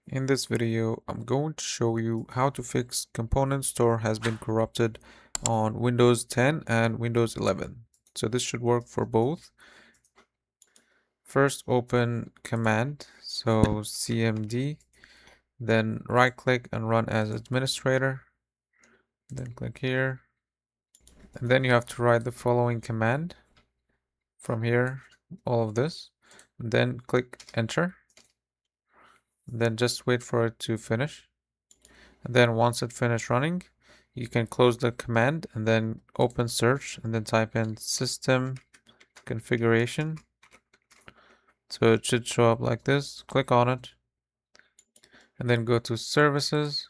In this video, I'm going to show you how to fix component store has been corrupted on Windows 10 and Windows 11. So this should work for both. First, open command, so cmd, then right click and run as administrator, then click here, and then you have to write the following command from here, all of this, and then click enter, then just wait for it to finish. And then once it finished running, you can close the command and then open search and then type in system configuration. So it should show up like this. Click on it and then go to services.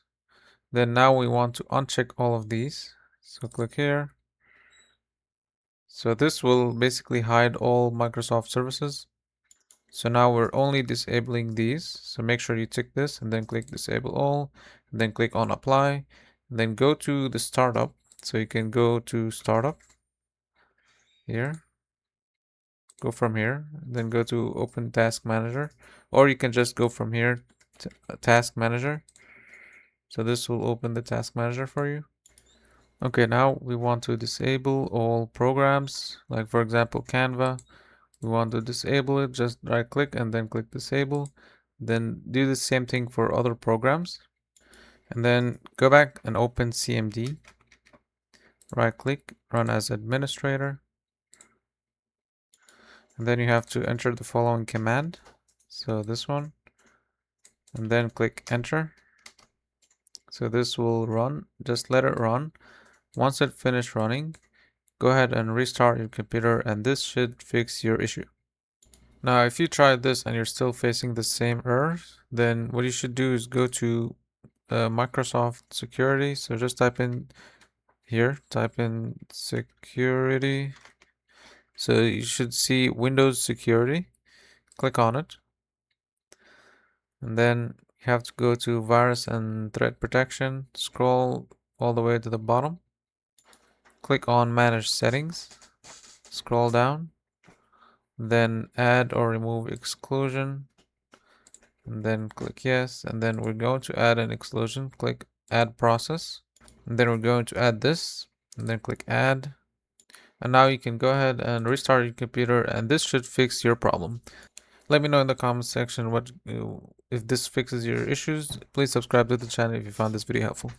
Then now we want to uncheck all of these. So click here. So this will basically hide all Microsoft services. So now we're only disabling these. So make sure you tick this and then click disable all, and then click on apply, and then go to the startup. So you can go to startup here, go from here, then go to open task manager, or you can just go from here to task manager. So this will open the task manager for you. Okay, now we want to disable all programs, like for example Canva. We want to disable it, just right click and then click disable. Then do the same thing for other programs. And then go back and open CMD. Right click, run as administrator. And then you have to enter the following command. So this one. And then click enter. So this will run. Just let it run. Once it finishes running, go ahead and restart your computer and this should fix your issue. Now, if you tried this and you're still facing the same errors, then what you should do is go to Microsoft Security. So just type in here, type in security. So you should see Windows Security. Click on it. And then you have to go to Virus and Threat Protection. Scroll all the way to the bottom. Click on Manage Settings. Scroll down. Then Add or Remove Exclusion. And then click yes, and then we're going to add an exclusion. Click add process, and then we're going to add this, and then click add. And now you can go ahead and restart your computer and this should fix your problem. Let me know in the comment section what if this fixes your issues. Please subscribe to the channel if you found this video helpful.